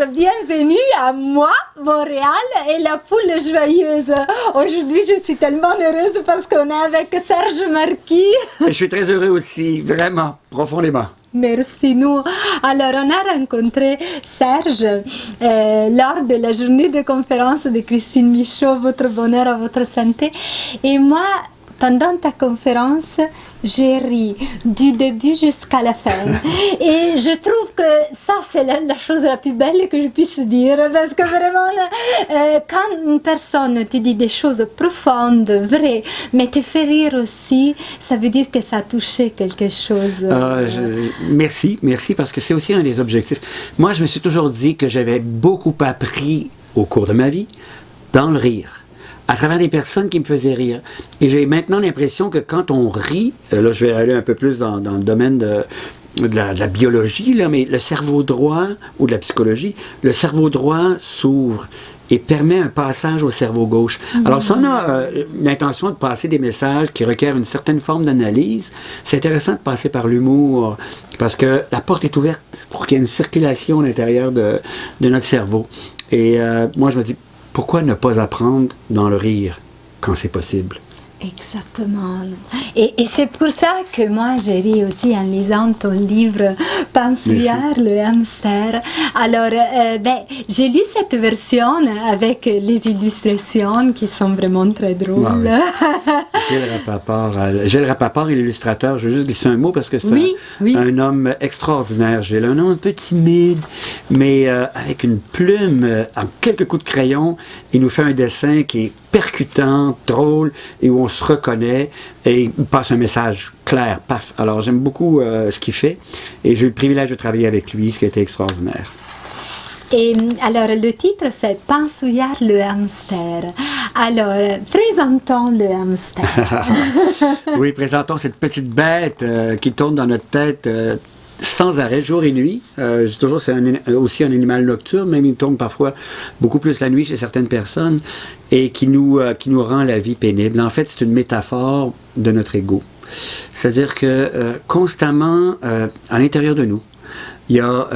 bienvenue à moi, Montréal, et la poule joyeuse. Aujourd'hui, je suis tellement heureuse parce qu'on est avec Serge Marquis. Et je suis très heureux aussi, vraiment, profondément. Merci, nous. Alors, on a rencontré Serge lors de la journée de conférence de Christine Michaud, Votre bonheur à votre santé. Et moi, pendant ta conférence, j'ai ri du début jusqu'à la fin. Et je trouve que ça, c'est la chose la plus belle que je puisse dire. Parce que vraiment, quand une personne te dit des choses profondes, vraies, mais te fait rire aussi, ça veut dire que ça a touché quelque chose. Merci, parce que c'est aussi un des objectifs. Moi, je me suis toujours dit que j'avais beaucoup appris au cours de ma vie dans le rire, à travers des personnes qui me faisaient rire. Et j'ai maintenant l'impression que quand on rit, là je vais aller un peu plus dans le domaine de la biologie, là, mais le cerveau droit, ou de la psychologie, le cerveau droit s'ouvre et permet un passage au cerveau gauche. Alors, si on a l'intention de passer des messages qui requièrent une certaine forme d'analyse, c'est intéressant de passer par l'humour, parce que la porte est ouverte pour qu'il y ait une circulation à l'intérieur de notre cerveau. Et moi, je me dis, pourquoi ne pas apprendre dans le rire quand c'est possible? Exactement. Et c'est pour ça que moi, j'ai ri aussi en lisant ton livre Pensouillard, le hamster. Alors, j'ai lu cette version avec les illustrations qui sont vraiment très drôles. Gilles Rapaport est l'illustrateur. Je vais juste glisser un mot parce que c'est un homme extraordinaire. Gilles, un homme un peu timide, mais avec une plume, en quelques coups de crayon, il nous fait un dessin qui est percutant, drôle, et où on se reconnaît, et il passe un message clair, paf. Alors, j'aime beaucoup ce qu'il fait, et j'ai eu le privilège de travailler avec lui, ce qui a été extraordinaire. Et alors, le titre, c'est Pensouillard le hamster. Alors, présentons le hamster. Oui, présentons cette petite bête qui tourne dans notre tête sans arrêt, jour et nuit. Je dis toujours, c'est aussi un animal nocturne, même il tourne parfois beaucoup plus la nuit chez certaines personnes, et qui nous rend la vie pénible. En fait, c'est une métaphore de notre ego. C'est-à-dire que constamment, à l'intérieur de nous, il y a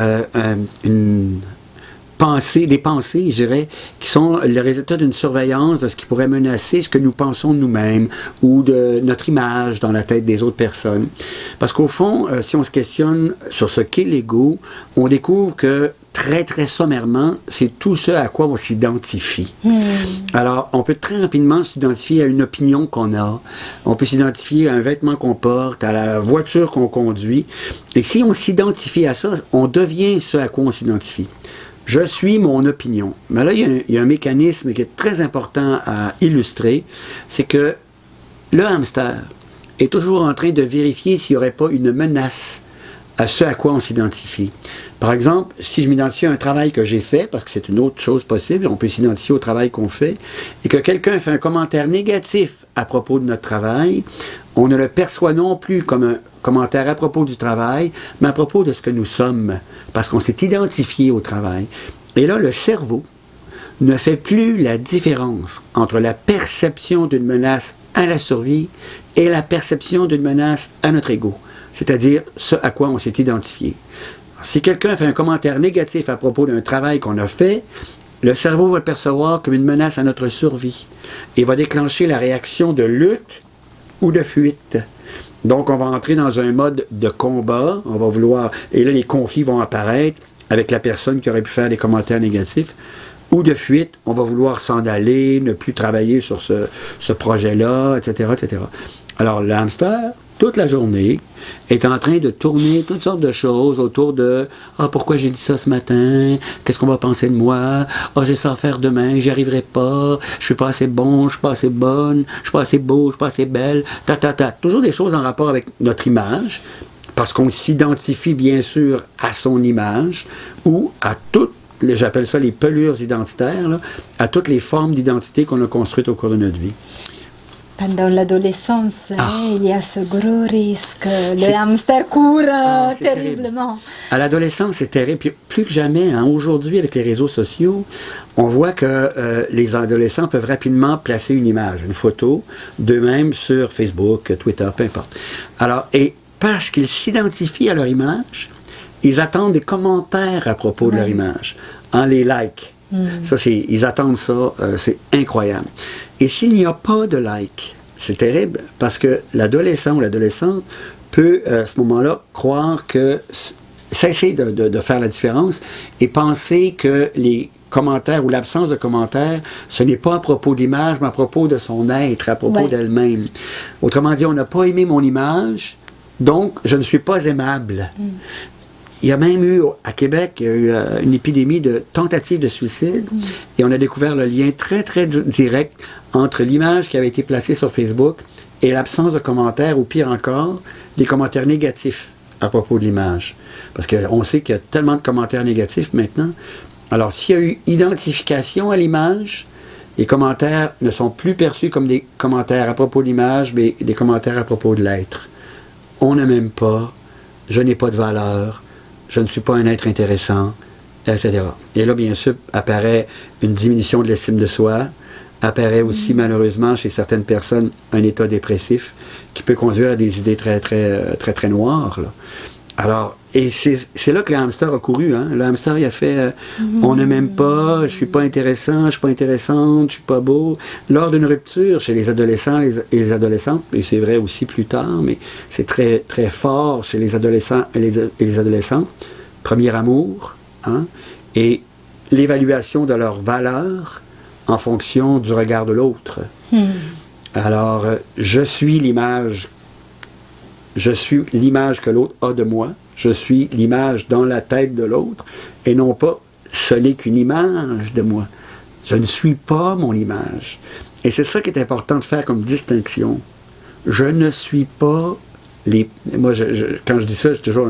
des pensées, je dirais, qui sont le résultat d'une surveillance de ce qui pourrait menacer ce que nous pensons de nous-mêmes ou de notre image dans la tête des autres personnes. Parce qu'au fond, si on se questionne sur ce qu'est l'ego, on découvre que très, très sommairement, c'est tout ce à quoi on s'identifie. Alors, on peut très rapidement s'identifier à une opinion qu'on a, on peut s'identifier à un vêtement qu'on porte, à la voiture qu'on conduit. Et si on s'identifie à ça, on devient ce à quoi on s'identifie. Je suis mon opinion. Mais là, il y a un mécanisme qui est très important à illustrer, c'est que le hamster est toujours en train de vérifier s'il n'y aurait pas une menace à ce à quoi on s'identifie. Par exemple, si je m'identifie à un travail que j'ai fait, parce que c'est une autre chose possible, on peut s'identifier au travail qu'on fait, et que quelqu'un fait un commentaire négatif à propos de notre travail, on ne le perçoit non plus comme un commentaire à propos du travail, mais à propos de ce que nous sommes, parce qu'on s'est identifié au travail. Et là, le cerveau ne fait plus la différence entre la perception d'une menace à la survie et la perception d'une menace à notre ego, c'est-à-dire ce à quoi on s'est identifié. Si quelqu'un fait un commentaire négatif à propos d'un travail qu'on a fait, le cerveau va le percevoir comme une menace à notre survie et va déclencher la réaction de lutte ou de fuite. Donc, on va entrer dans un mode de combat, on va vouloir, et là, les conflits vont apparaître avec la personne qui aurait pu faire des commentaires négatifs, ou de fuite, on va vouloir s'en aller, ne plus travailler sur ce projet-là, etc., etc. Alors, le hamster, toute la journée, est en train de tourner toutes sortes de choses autour de « Ah, pourquoi j'ai dit ça ce matin? Qu'est-ce qu'on va penser de moi? Ah, j'ai ça à faire demain, j'y arriverai pas, je suis pas assez bon, je suis pas assez bonne, je suis pas assez beau, je suis pas assez belle, ta. » Toujours des choses en rapport avec notre image, parce qu'on s'identifie bien sûr à son image, ou à toutes, j'appelle ça les pelures identitaires, là, à toutes les formes d'identité qu'on a construites au cours de notre vie. Pendant l'adolescence, il y a ce gros risque. Le hamster court terriblement. À l'adolescence, c'est terrible. Puis, plus que jamais, aujourd'hui, avec les réseaux sociaux, on voit que les adolescents peuvent rapidement placer une image, une photo d'eux-mêmes sur Facebook, Twitter, peu importe. Alors, et parce qu'ils s'identifient à leur image, ils attendent des commentaires à propos de leur image. en les likes. Ça, ils attendent ça, c'est incroyable. Et s'il n'y a pas de like, c'est terrible, parce que l'adolescent ou l'adolescente peut, à ce moment-là, croire que, cesser de faire la différence et penser que les commentaires ou l'absence de commentaires, ce n'est pas à propos de l'image, mais à propos de son être, à propos d'elle-même. Autrement dit, on n'a pas aimé mon image, donc je ne suis pas aimable. Il y a même eu, à Québec, il y a eu une épidémie de tentatives de suicide et on a découvert le lien très, très direct entre l'image qui avait été placée sur Facebook et l'absence de commentaires, ou pire encore, les commentaires négatifs à propos de l'image. Parce qu'on sait qu'il y a tellement de commentaires négatifs maintenant. Alors, s'il y a eu identification à l'image, les commentaires ne sont plus perçus comme des commentaires à propos de l'image, mais des commentaires à propos de l'être. On ne m'aime pas, je n'ai pas de valeur, je ne suis pas un être intéressant, etc. Et là, bien sûr, apparaît une diminution de l'estime de soi, apparaît aussi, malheureusement, chez certaines personnes, un état dépressif qui peut conduire à des idées très, très, très, très noires, là. Alors, et c'est là que le hamster a couru, hein. Le hamster, il a fait on ne m'aime pas, je suis pas intéressant, je suis pas intéressante, je suis pas beau. Lors d'une rupture chez les adolescents et les adolescentes, et c'est vrai aussi plus tard, mais c'est très, très fort chez les adolescents et les adolescents, premier amour, hein, et l'évaluation de leur valeur en fonction du regard de l'autre. Alors, je suis l'image que l'autre a de moi, je suis l'image dans la tête de l'autre, et non pas ce n'est qu'une image de moi. Je ne suis pas mon image. Et c'est ça qui est important de faire comme distinction. Je ne suis pas les... Moi, quand je dis ça, je fais toujours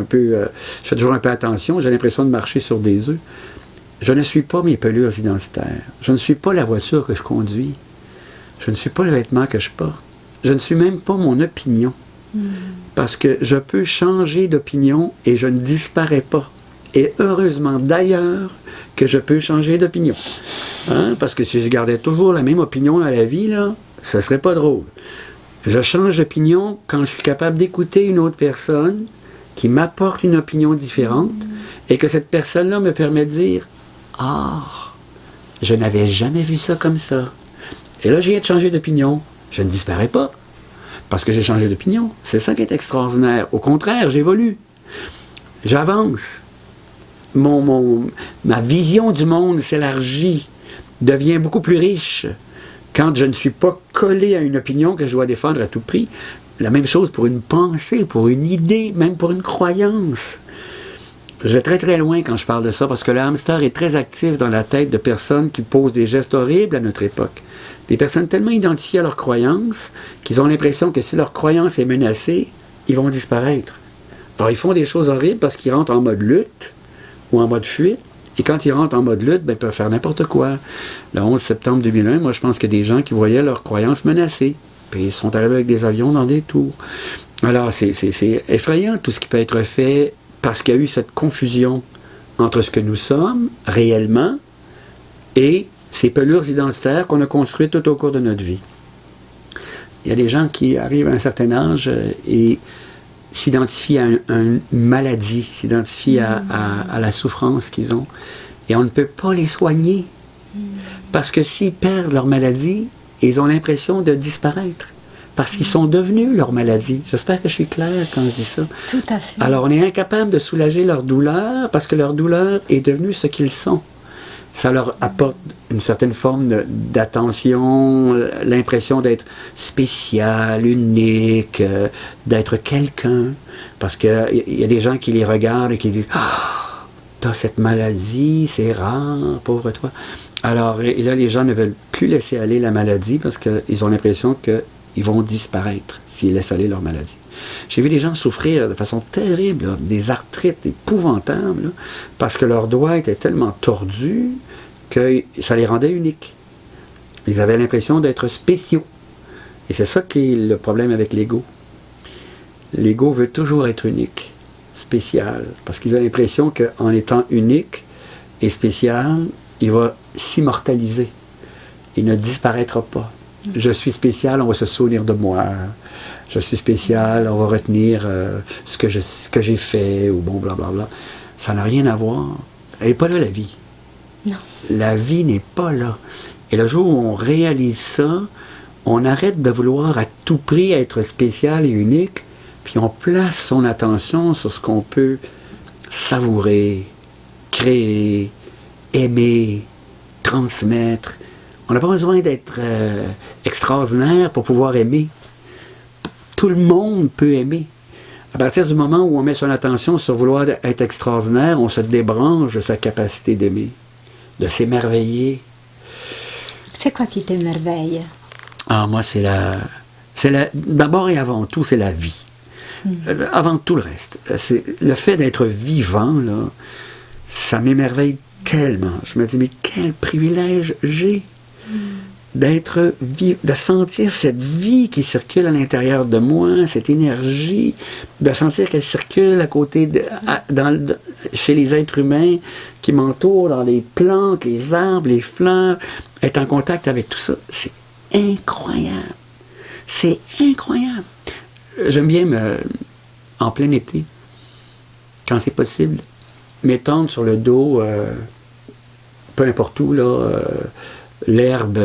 un peu attention, j'ai l'impression de marcher sur des œufs. Je ne suis pas mes pelures identitaires. Je ne suis pas la voiture que je conduis. Je ne suis pas le vêtement que je porte. Je ne suis même pas mon opinion. Parce que je peux changer d'opinion et je ne disparais pas. Et heureusement d'ailleurs que je peux changer d'opinion. Hein? Parce que si je gardais toujours la même opinion dans la vie, là, ce serait pas drôle. Je change d'opinion quand je suis capable d'écouter une autre personne qui m'apporte une opinion différente et que cette personne-là me permet de dire « Ah, je n'avais jamais vu ça comme ça. » Et là, je viens de changer d'opinion. Je ne disparais pas. Parce que j'ai changé d'opinion. C'est ça qui est extraordinaire. Au contraire, j'évolue. J'avance. Ma vision du monde s'élargit, devient beaucoup plus riche quand je ne suis pas collé à une opinion que je dois défendre à tout prix. La même chose pour une pensée, pour une idée, même pour une croyance. Je vais très très loin quand je parle de ça, parce que le hamster est très actif dans la tête de personnes qui posent des gestes horribles à notre époque. Des personnes tellement identifiées à leurs croyances qu'ils ont l'impression que si leur croyance est menacée, ils vont disparaître. Alors ils font des choses horribles parce qu'ils rentrent en mode lutte ou en mode fuite. Et quand ils rentrent en mode lutte, ben, ils peuvent faire n'importe quoi. Le 11 septembre 2001, moi je pense qu'il y a des gens qui voyaient leurs croyances menacées. Puis ils sont arrivés avec des avions dans des tours. Alors c'est effrayant tout ce qui peut être fait parce qu'il y a eu cette confusion entre ce que nous sommes réellement et ces pelures identitaires qu'on a construites tout au cours de notre vie. Il y a des gens qui arrivent à un certain âge et s'identifient à une maladie, s'identifient à la souffrance qu'ils ont. Et on ne peut pas les soigner. Parce que s'ils perdent leur maladie, ils ont l'impression de disparaître. Parce qu'ils sont devenus leur maladie. J'espère que je suis claire quand je dis ça. Tout à fait. Alors on est incapable de soulager leur douleur parce que leur douleur est devenue ce qu'ils sont. Ça leur apporte une certaine forme d'attention, l'impression d'être spécial, unique, d'être quelqu'un. Parce qu'il y a des gens qui les regardent et qui disent « Ah, t'as cette maladie, c'est rare, pauvre toi. » Alors, et là, les gens ne veulent plus laisser aller la maladie parce qu'ils ont l'impression qu'ils vont disparaître s'ils laissent aller leur maladie. J'ai vu des gens souffrir de façon terrible, là, des arthrites épouvantables, là, parce que leurs doigts étaient tellement tordus que ça les rendait uniques. Ils avaient l'impression d'être spéciaux. Et c'est ça qui est le problème avec l'ego. L'ego veut toujours être unique, spécial, parce qu'ils ont l'impression qu'en étant unique et spécial, il va s'immortaliser. Il ne disparaîtra pas. Je suis spécial, on va se souvenir de moi. Je suis spécial, on va retenir ce que j'ai fait, ou bon, blablabla. Ça n'a rien à voir. Elle n'est pas là, la vie. Non. La vie n'est pas là. Et le jour où on réalise ça, on arrête de vouloir à tout prix être spécial et unique, puis on place son attention sur ce qu'on peut savourer, créer, aimer, transmettre. On n'a pas besoin d'être extraordinaire pour pouvoir aimer. Tout le monde peut aimer. À partir du moment où on met son attention sur vouloir être extraordinaire, on se débranche de sa capacité d'aimer, de s'émerveiller. C'est quoi qui t'émerveille? Ah, moi, d'abord et avant tout, c'est la vie. Avant tout le reste. C'est le fait d'être vivant, là, ça m'émerveille tellement. Je me dis, mais quel privilège j'ai d'être de sentir cette vie qui circule à l'intérieur de moi, cette énergie, de sentir qu'elle circule à côté chez les êtres humains qui m'entourent, dans les plantes, les arbres, les fleurs, être en contact avec tout ça, c'est incroyable. C'est incroyable. J'aime bien, en plein été, quand c'est possible, m'étendre sur le dos, peu importe où, là, l'herbe,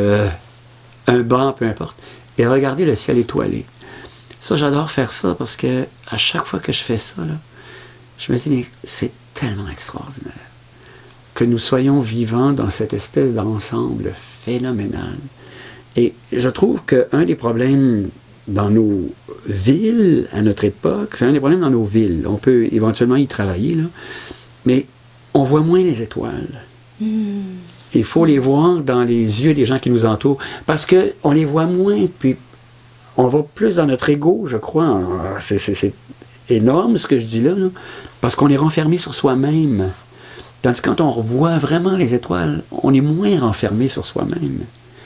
un banc, peu importe, et regarder le ciel étoilé. Ça, j'adore faire ça parce que à chaque fois que je fais ça, là, je me dis, mais c'est tellement extraordinaire que nous soyons vivants dans cette espèce d'ensemble phénoménal. Et je trouve qu'un des problèmes dans nos villes, à notre époque, c'est un des problèmes dans nos villes. On peut éventuellement y travailler, là, mais on voit moins les étoiles. Il faut les voir dans les yeux des gens qui nous entourent, parce qu'on les voit moins, puis on va plus dans notre ego, je crois. C'est énorme ce que je dis là, parce qu'on est renfermé sur soi-même. Tandis que quand on revoit vraiment les étoiles, on est moins renfermé sur soi-même.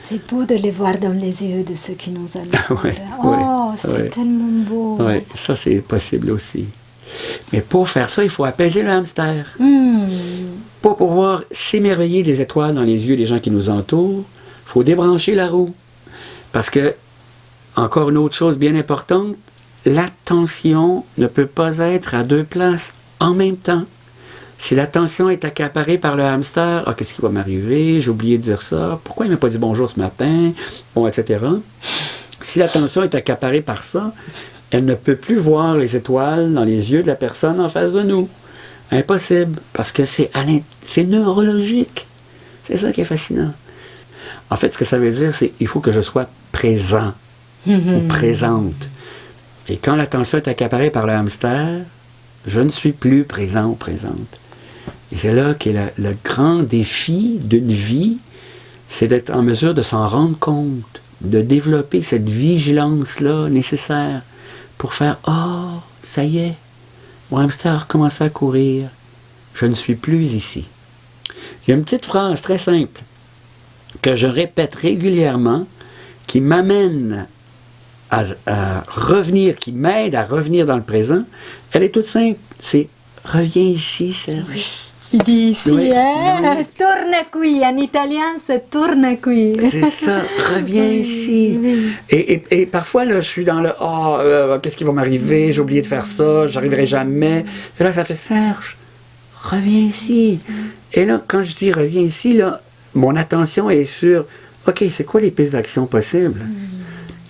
C'est beau de les voir dans les yeux de ceux qui nous entourent. C'est ouais. tellement beau. Oui, ça c'est possible aussi. Mais pour faire ça, il faut apaiser le hamster. Pour pouvoir s'émerveiller des étoiles dans les yeux des gens qui nous entourent, il faut débrancher la roue. Parce que, encore une autre chose bien importante, l'attention ne peut pas être à deux places en même temps. Si l'attention est accaparée par le hamster, ah, qu'est-ce qui va m'arriver? J'ai oublié de dire ça. Pourquoi il ne m'a pas dit bonjour ce matin? Bon, etc. Si l'attention est accaparée par ça, elle ne peut plus voir les étoiles dans les yeux de la personne en face de nous. Impossible, parce que c'est neurologique. C'est ça qui est fascinant. En fait, ce que ça veut dire, c'est qu'il faut que je sois présent ou présente. Et quand l'attention est accaparée par le hamster, je ne suis plus présent ou présente. Et c'est là qu'est le grand défi d'une vie, c'est d'être en mesure de s'en rendre compte, de développer cette vigilance-là nécessaire pour faire « Oh, ça y est, mon hamster a recommencé à courir. Je ne suis plus ici. » Il y a une petite phrase très simple que je répète régulièrement qui m'amène à revenir, qui m'aide à revenir dans le présent. Elle est toute simple. C'est « Reviens ici, Serge. » Oui. Il dit ici, Oui. Torna qui. En italien, c'est torna qui. C'est ça, reviens ici. Oui. Et parfois, là, je suis dans le qu'est-ce qui va m'arriver? J'ai oublié de faire ça, j'arriverai jamais. Et là, ça fait Serge, reviens ici. Et là, quand je dis reviens ici, là, mon attention est sur OK, c'est quoi les pistes d'action possibles?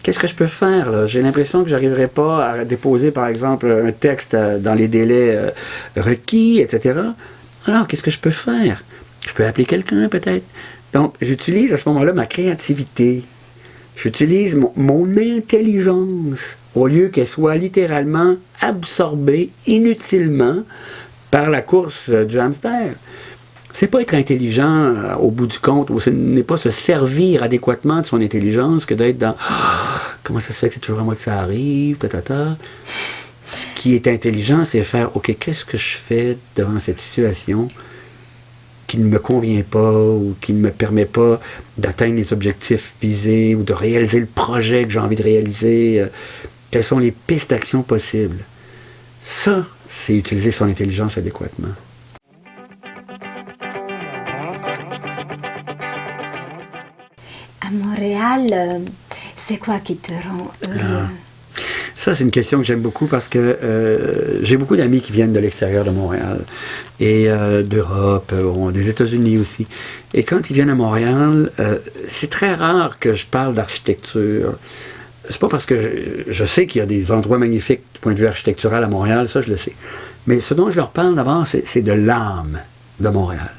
Qu'est-ce que je peux faire, là? J'ai l'impression que je n'arriverai pas à déposer, par exemple, un texte dans les délais requis, etc. Alors, qu'est-ce que je peux faire? Je peux appeler quelqu'un, peut-être. Donc, j'utilise à ce moment-là ma créativité. J'utilise mon intelligence, au lieu qu'elle soit littéralement absorbée inutilement par la course du hamster. C'est pas être intelligent au bout du compte, ou ce n'est pas se servir adéquatement de son intelligence que d'être dans comment ça se fait que c'est toujours à moi que ça arrive, Ce qui est intelligent, c'est faire OK, qu'est-ce que je fais devant cette situation qui ne me convient pas ou qui ne me permet pas d'atteindre les objectifs visés ou de réaliser le projet que j'ai envie de réaliser. Quelles sont les pistes d'action possibles? Ça, c'est utiliser son intelligence adéquatement. À Montréal, c'est quoi qui te rend heureux? Ça, c'est une question que j'aime beaucoup parce que j'ai beaucoup d'amis qui viennent de l'extérieur de Montréal et d'Europe, des États-Unis aussi. Et quand ils viennent à Montréal, c'est très rare que je parle d'architecture. C'est pas parce que je sais qu'il y a des endroits magnifiques du point de vue architectural à Montréal, ça je le sais. Mais ce dont je leur parle d'abord, c'est de l'âme de Montréal.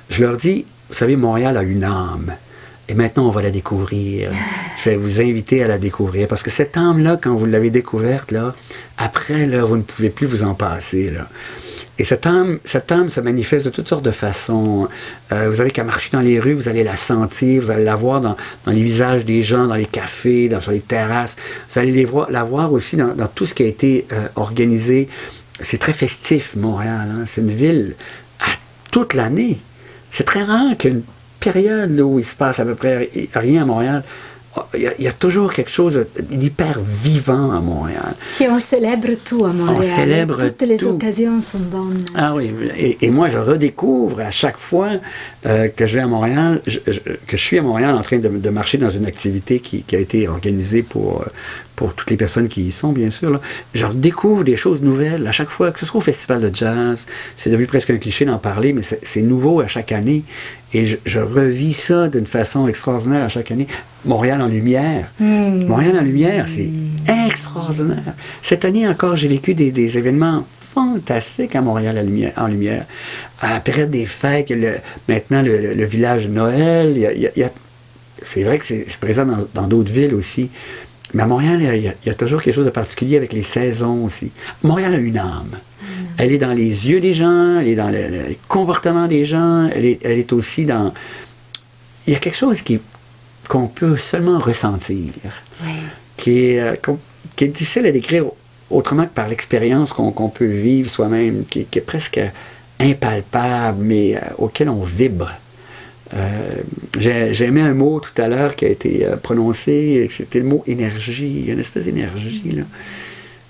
Je leur dis, vous savez, Montréal a une âme. Et maintenant, on va la découvrir. Je vais vous inviter à la découvrir. Parce que cette âme-là, quand vous l'avez découverte, là, après, là, vous ne pouvez plus vous en passer. Là. Et cette âme se manifeste de toutes sortes de façons. Vous avez qu'à marcher dans les rues, vous allez la sentir, vous allez la voir dans les visages des gens, dans les cafés, sur les terrasses. Vous allez la voir aussi dans tout ce qui a été organisé. C'est très festif, Montréal. Hein? C'est une ville à toute l'année. C'est très rare qu'une période là, où il se passe à peu près rien à Montréal. Il y a toujours quelque chose d'hyper vivant à Montréal. Puis on célèbre tout à Montréal. On célèbre toutes les tout. occasions sont bonnes. Ah oui, et moi je redécouvre à chaque fois que je vais à Montréal, que je suis à Montréal en train de marcher dans une activité qui a été organisée pour toutes les personnes qui y sont, bien sûr. Là. Je redécouvre des choses nouvelles à chaque fois, que ce soit au festival de jazz. C'est devenu presque un cliché d'en parler, mais c'est nouveau à chaque année. Et je revis ça d'une façon extraordinaire à chaque année. Montréal en lumière. Montréal en lumière, c'est extraordinaire. Cette année encore, j'ai vécu des événements fantastiques à Montréal en lumière. À la période des fêtes, maintenant le village de Noël, c'est vrai que c'est présent dans d'autres villes aussi. Mais à Montréal, il y a toujours quelque chose de particulier avec les saisons aussi. Montréal a une âme. Elle est dans les yeux des gens, elle est dans le comportement des gens, elle est aussi dans... Il y a quelque chose qu'on peut seulement ressentir, qui est difficile à décrire autrement que par l'expérience qu'on peut vivre soi-même, qui est presque impalpable, mais auquel on vibre. J'ai aimé un mot tout à l'heure qui a été prononcé, c'était le mot énergie, une espèce d'énergie là,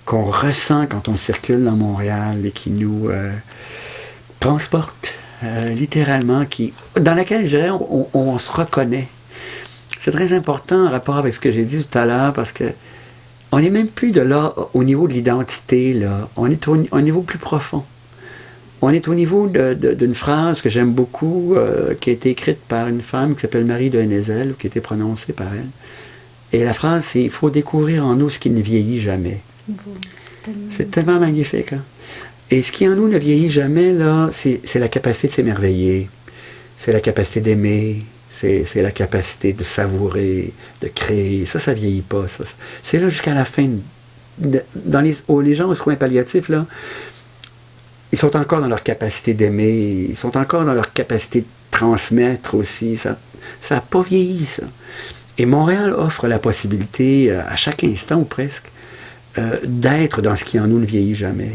qu'on ressent quand on circule dans Montréal et qui nous transporte littéralement, dans laquelle je dirais, on se reconnaît. C'est très important en rapport avec ce que j'ai dit tout à l'heure parce que on n'est même plus de là au niveau de l'identité, là. On est au niveau plus profond. On est au niveau d'une phrase que j'aime beaucoup, qui a été écrite par une femme qui s'appelle Marie de Hennezel, qui a été prononcée par elle. Et la phrase, c'est « Il faut découvrir en nous ce qui ne vieillit jamais ». C'est tellement magnifique. Hein? Et ce qui en nous ne vieillit jamais, là, c'est la capacité de s'émerveiller, c'est la capacité d'aimer, c'est la capacité de savourer, de créer. Ça vieillit pas. Ça. C'est là jusqu'à la fin. Les gens aux soins palliatifs, là, ils sont encore dans leur capacité d'aimer, ils sont encore dans leur capacité de transmettre aussi. Ça n'a pas vieilli, ça. Et Montréal offre la possibilité, à chaque instant ou presque, d'être dans ce qui en nous ne vieillit jamais.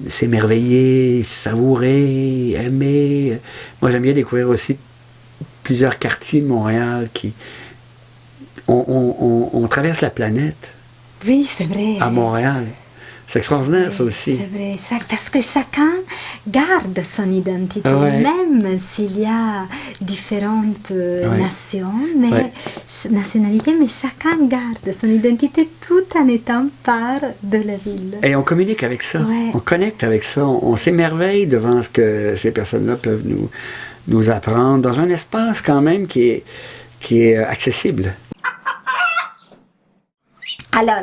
S'émerveiller, savourer, aimer. Moi, j'aime bien découvrir aussi plusieurs quartiers de Montréal qui... On traverse la planète. Oui, c'est vrai. À Montréal. C'est extraordinaire, ça aussi. C'est vrai, parce que chacun garde son identité, même s'il y a différentes nationalités, mais chacun garde son identité tout en étant part de la ville. Et on communique avec ça, on connecte avec ça, on s'émerveille devant ce que ces personnes-là peuvent nous apprendre, dans un espace quand même qui est accessible. Alors,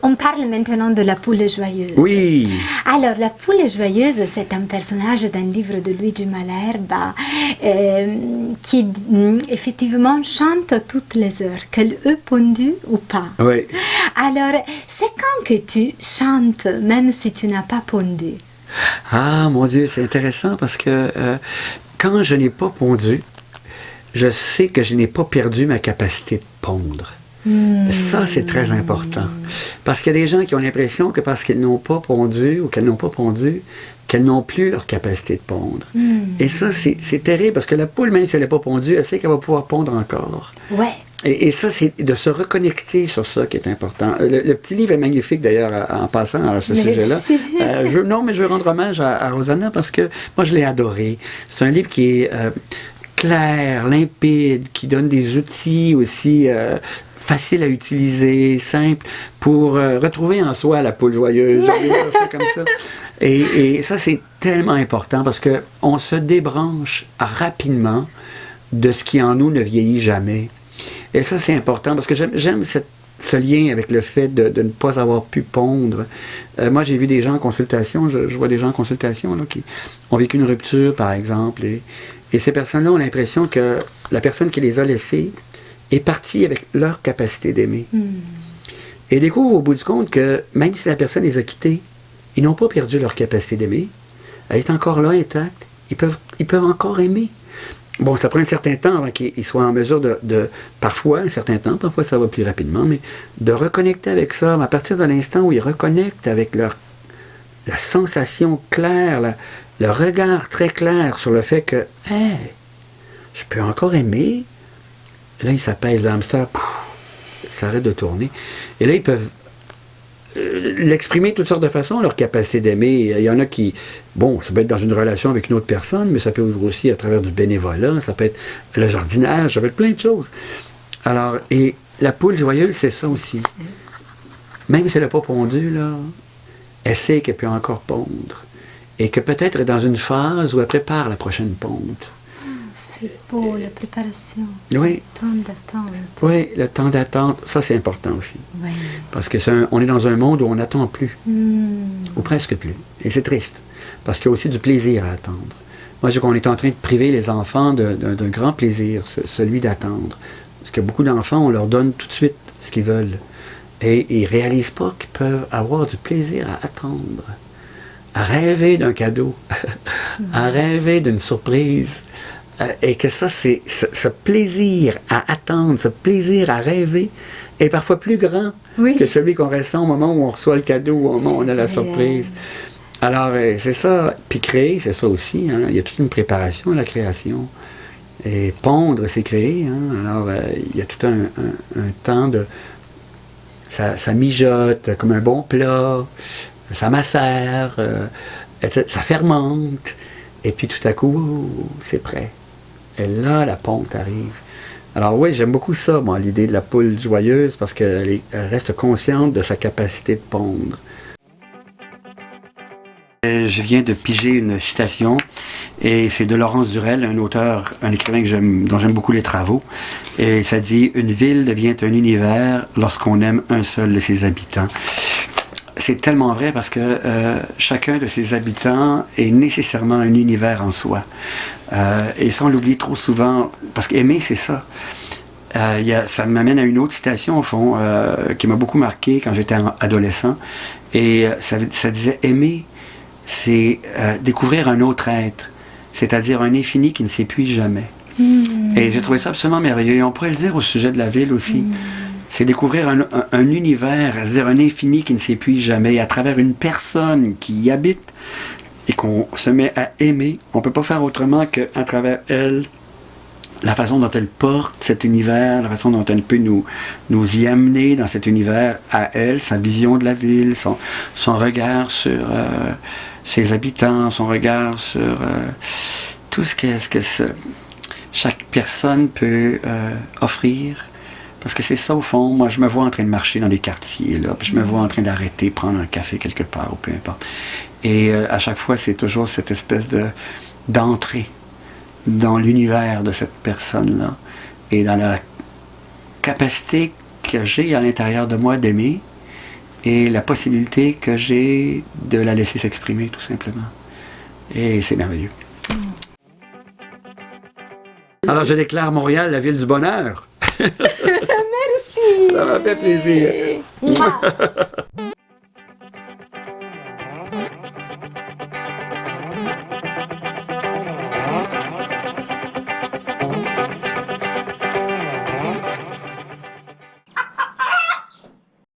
on parle maintenant de la poule joyeuse. Oui. Alors, la poule joyeuse, c'est un personnage d'un livre de Luigi Malerba qui, effectivement, chante toutes les heures, qu'elle ait pondu ou pas. Oui. Alors, c'est quand que tu chantes, même si tu n'as pas pondu? Ah, mon Dieu, c'est intéressant parce que quand je n'ai pas pondu, je sais que je n'ai pas perdu ma capacité de pondre. Ça, c'est très important. Parce qu'il y a des gens qui ont l'impression que parce qu'ils n'ont pas pondu ou qu'elles n'ont pas pondu, qu'elles n'ont plus leur capacité de pondre. Et ça, c'est terrible parce que la poule, même si elle n'est pas pondue, elle sait qu'elle va pouvoir pondre encore. Ouais. Et ça, c'est de se reconnecter sur ça qui est important. Le petit livre est magnifique, d'ailleurs, en passant à ce sujet-là. Mais je veux rendre hommage à Rosanna parce que moi, je l'ai adoré. C'est un livre qui est clair, limpide, qui donne des outils aussi... facile à utiliser, simple, pour retrouver en soi la poule joyeuse. Je vais dire ça comme ça. Et ça, c'est tellement important parce qu'on se débranche rapidement de ce qui en nous ne vieillit jamais. Et ça, c'est important parce que j'aime ce lien avec le fait de ne pas avoir pu pondre. Moi, j'ai vu des gens en consultation, je vois des gens en consultation là, qui ont vécu une rupture, par exemple, et ces personnes-là ont l'impression que la personne qui les a laissés est partie avec leur capacité d'aimer. Et découvrent au bout du compte que même si la personne les a quittés, ils n'ont pas perdu leur capacité d'aimer. Elle est encore là, intacte. Ils peuvent encore aimer. Bon, ça prend un certain temps avant qu'ils soient en mesure parfois, un certain temps, parfois ça va plus rapidement, mais de reconnecter avec ça. À partir de l'instant où ils reconnectent avec la sensation claire, le regard très clair sur le fait que, hey, je peux encore aimer. Là, ils s'apaisent, le hamster, ça arrête de tourner. Et là, ils peuvent l'exprimer de toutes sortes de façons, leur capacité d'aimer. Il y en a qui, bon, ça peut être dans une relation avec une autre personne, mais ça peut être aussi à travers du bénévolat, ça peut être le jardinage, ça peut être plein de choses. Alors, et la poule joyeuse, c'est ça aussi. Même si elle n'a pas pondu, là, elle sait qu'elle peut encore pondre. Et que peut-être elle est dans une phase où elle prépare la prochaine ponte. C'est beau, la préparation. Oui. Le temps d'attente. Oui, le temps d'attente, ça c'est important aussi. Oui. Parce que on est dans un monde où on n'attend plus. Ou presque plus. Et c'est triste. Parce qu'il y a aussi du plaisir à attendre. Moi, je dis qu'on est en train de priver les enfants d'un grand plaisir, celui d'attendre. Parce que beaucoup d'enfants, on leur donne tout de suite ce qu'ils veulent. Et ils ne réalisent pas qu'ils peuvent avoir du plaisir à attendre. À rêver d'un cadeau. À rêver d'une surprise. Et que ça, c'est ce plaisir à attendre, ce plaisir à rêver est parfois plus grand que celui qu'on ressent au moment où on reçoit le cadeau, au moment où on a la surprise. Alors, c'est ça. Puis créer, c'est ça aussi. Hein. Il y a toute une préparation à la création. Et pondre, c'est créer. Hein. Alors, il y a tout un temps de... Ça mijote comme un bon plat, ça macère, ça fermente. Et puis tout à coup, c'est prêt. Et là, la ponte arrive. Alors oui, j'aime beaucoup ça, moi, l'idée de la poule joyeuse, parce qu'elle reste consciente de sa capacité de pondre. Je viens de piger une citation, et c'est de Laurence Durel, un auteur, un écrivain dont j'aime beaucoup les travaux. Et ça dit « Une ville devient un univers lorsqu'on aime un seul de ses habitants ». C'est tellement vrai parce que chacun de ses habitants est nécessairement un univers en soi. Et ça, on l'oublie trop souvent, parce qu'aimer, c'est ça. Ça m'amène à une autre citation, au fond, qui m'a beaucoup marqué quand j'étais adolescent. Et ça disait « Aimer, c'est découvrir un autre être, c'est-à-dire un infini qui ne s'épuise jamais. » Et j'ai trouvé ça absolument merveilleux. Et on pourrait le dire au sujet de la ville aussi. C'est découvrir un univers, c'est-à-dire un infini qui ne s'épuise jamais, à travers une personne qui y habite et qu'on se met à aimer. On ne peut pas faire autrement qu'à travers elle, la façon dont elle porte cet univers, la façon dont elle peut nous y amener dans cet univers à elle, sa vision de la ville, son regard sur ses habitants, son regard sur tout ce que chaque personne peut offrir. Parce que c'est ça, au fond, moi, je me vois en train de marcher dans des quartiers, là, puis je me vois en train d'arrêter, prendre un café quelque part, ou peu importe. Et à chaque fois, c'est toujours cette espèce d'entrée dans l'univers de cette personne-là, et dans la capacité que j'ai à l'intérieur de moi d'aimer, et la possibilité que j'ai de la laisser s'exprimer, tout simplement. Et c'est merveilleux. Alors, je déclare Montréal la ville du bonheur. Merci. Ça m'a fait plaisir.